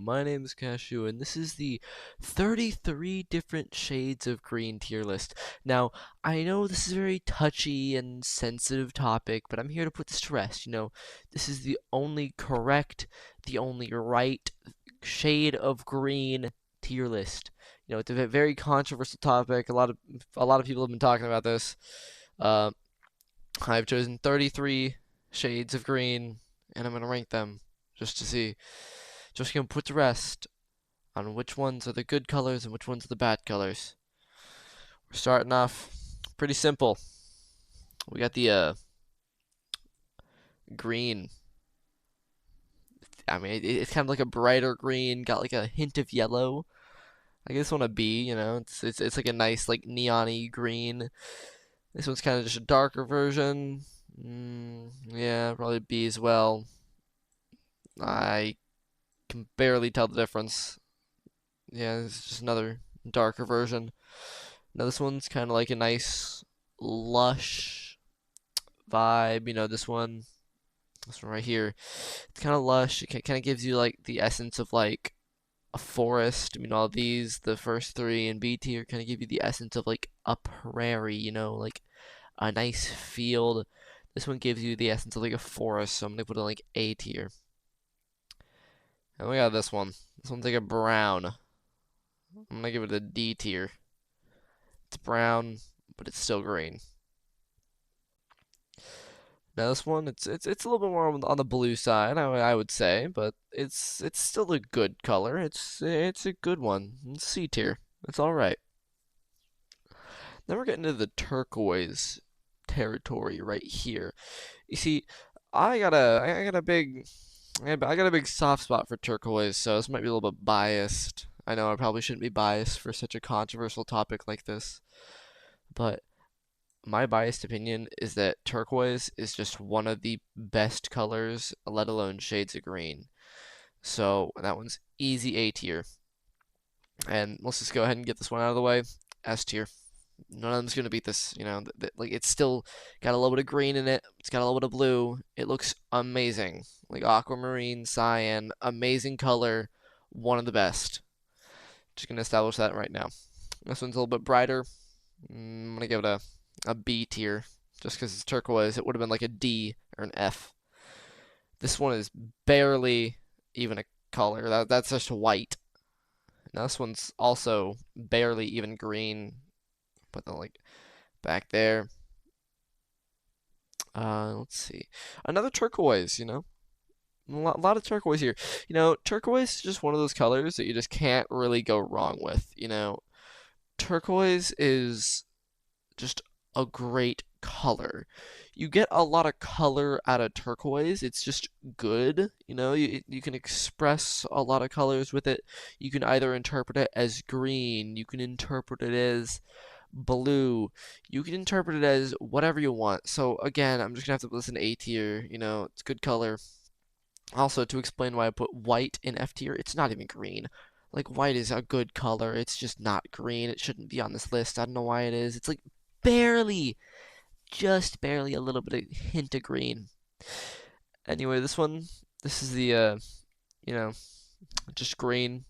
my name is Cashew, and this is the 33 different shades of green tier list. Now, I know this is a very touchy and sensitive topic, but I'm here to put this to rest. This is the only correct, the only right shade of green tier list. It's a very controversial topic. A lot of people have been talking about this. Uh, I've chosen 33 shades of green, and I'm gonna rank them just to see, just gonna put to rest on which ones are the good colors and which ones are the bad colors. We're starting off pretty simple. We got the green. I mean, it's kind of like a brighter green, got like a hint of yellow. I guess one a B. It's like a nice like neon-y green. This one's kind of just a darker version. Yeah, probably B as well. I can barely tell the difference. Yeah, it's just another darker version. Now this one's kind of like a nice lush vibe. This one right here. It's kind of lush. It kind of gives you like the essence of like a forest. All these, the first three in B tier, kind of give you the essence of like a prairie. Like a nice field. This one gives you the essence of like a forest, so I'm gonna put it like A tier. And we got this one. This one's like a brown. I'm gonna give it a D tier. It's brown, but it's still green. Now this one, it's a little bit more on the blue side, I would say, but it's still a good color. It's a good one. It's C tier. It's all right. Then we're getting into the turquoise territory right here. You see, I got a big soft spot for turquoise, so this might be a little bit biased. I know I probably shouldn't be biased for such a controversial topic like this, but my biased opinion is that turquoise is just one of the best colors, let alone shades of green. So that one's easy A tier. And let's just go ahead and get this one out of the way. S tier. None of them's gonna beat this. Like it's still got a little bit of green in it. It's got a little bit of blue. It looks amazing. Like aquamarine, cyan, amazing color. One of the best. Just gonna establish that right now. This one's a little bit brighter. I'm gonna give it a B tier, just because it's turquoise. It would have been like a D or an F. This one is barely even a color. That's just white. Now this one's also barely even green. Put them like back there. Let's see. Another turquoise, A lot of turquoise here. Turquoise is just one of those colors that you just can't really go wrong with. Turquoise is just a great color. You get a lot of color out of turquoise. It's just good. You can express a lot of colors with it. You can either interpret it as green, you can interpret it as blue, you can interpret it as whatever you want. So again, I'm just gonna have to put this in A tier. It's good color. Also, to explain why I put white in F tier, it's not even green. Like, white is a good color. It's just not green. It shouldn't be on this list. I don't know why it is. It's like barely, just barely a little bit of hint of green. Anyway, this is the, just green.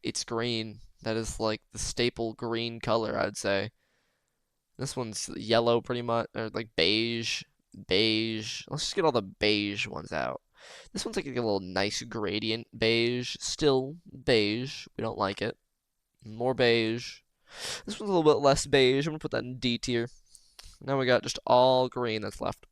It's green. That is like the staple green color, I'd say. This one's yellow pretty much, or like beige. Beige. Let's just get all the beige ones out. This one's like a little nice gradient beige. Still beige. We don't like it. More beige. This one's a little bit less beige. I'm gonna put that in D tier. Now we got just all green that's left.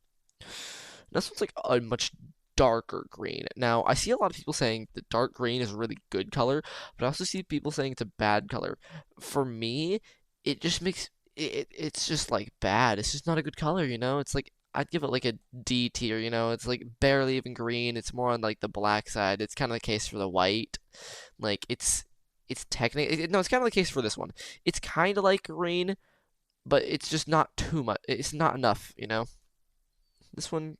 This one's like a much darker green. Now, I see a lot of people saying that dark green is a really good color, but I also see people saying it's a bad color. For me, it just makes it's just like bad. It's just not a good color. It's like I'd give it like a D tier. It's like barely even green. It's more on like the black side. It's kind of the case for the white. Like it's technically no, it's kind of the case for this one. It's kind of like green, but it's just not too much. It's not enough. This one.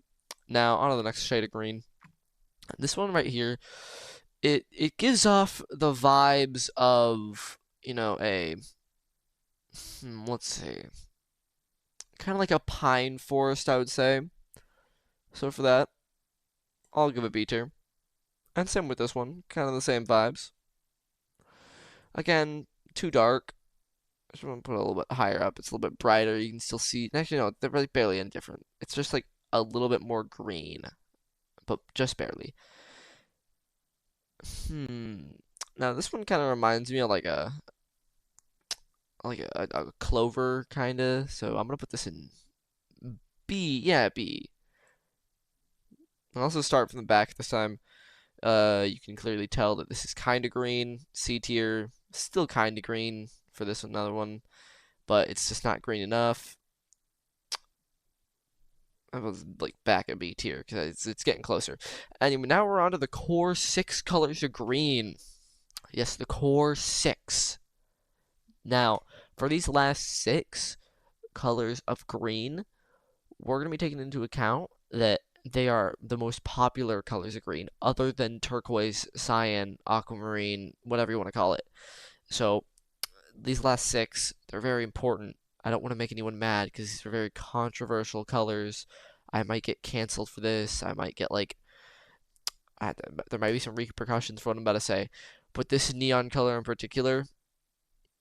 Now, on to the next shade of green. This one right here, it gives off the vibes of, let's see, kind of like a pine forest, I would say. So for that, I'll give it B tier. And same with this one, kind of the same vibes. Again, too dark. I just want to put it a little bit higher up. It's a little bit brighter. You can still see. Actually, no, they're really barely any different. It's just like a little bit more green, but just barely. Hmm. Now this one kind of reminds me of like a clover kind of. So I'm gonna put this in B. Yeah, B. I'll also start from the back this time. You can clearly tell that this is kind of green. C tier, still kind of green for this another one, but it's just not green enough. I was like back at B tier because it's getting closer. Anyway, now we're on to the core six colors of green. Yes, the core six. Now, for these last six colors of green, we're going to be taking into account that they are the most popular colors of green, other than turquoise, cyan, aquamarine, whatever you want to call it. So these last six, they're very important. I don't want to make anyone mad because these are very controversial colors. I might get canceled for this. I might get like, there might be some repercussions for what I'm about to say. But this neon color in particular,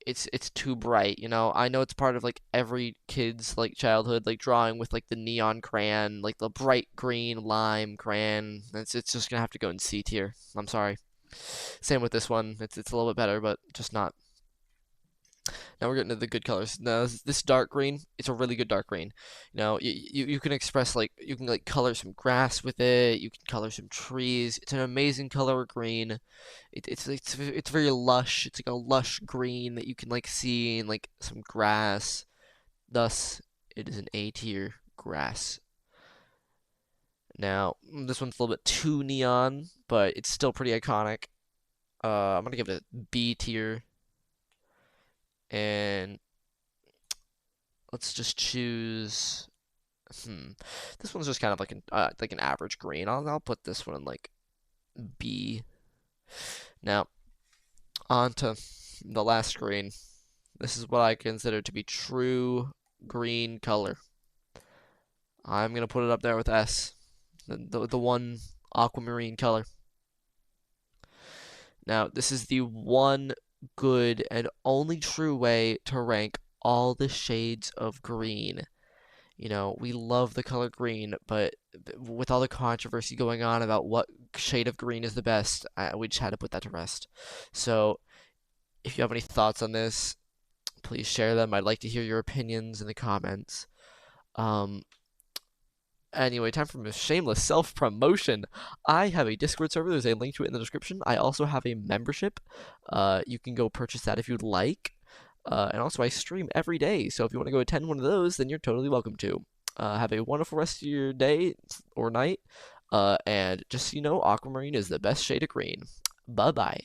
it's too bright, you know. I know it's part of like every kid's like childhood, like drawing with like the neon crayon, like the bright green lime crayon. It's just gonna have to go in C tier. I'm sorry. Same with this one. It's a little bit better, but just not. Now we're getting to the good colors. Now this dark green, it's a really good dark green. You know, you can express like you can like color some grass with it. You can color some trees. It's an amazing color of green. It's very lush. It's like a lush green that you can like see in like some grass. Thus, it is an A tier grass. Now this one's a little bit too neon, but it's still pretty iconic. I'm gonna give it a B tier, and let's just choose. Hmm. This one's just kind of like an average green. I'll put this one in like B. Now on to the last green. This is what I consider to be true green color. I'm gonna put it up there with S, the one aquamarine color. Now this is the one good and only true way to rank all the shades of green. You know, we love the color green, but with all the controversy going on about what shade of green is the best, we just had to put that to rest. So, if you have any thoughts on this, please share them. I'd like to hear your opinions in the comments. Um, anyway, time for a shameless self-promotion. I have a Discord server. There's a link to it in the description. I also have a membership. You can go purchase that if you'd like. And also, I stream every day, so if you want to go attend one of those, then you're totally welcome to. Have a wonderful rest of your day or night. And just so you know, aquamarine is the best shade of green. Bye bye.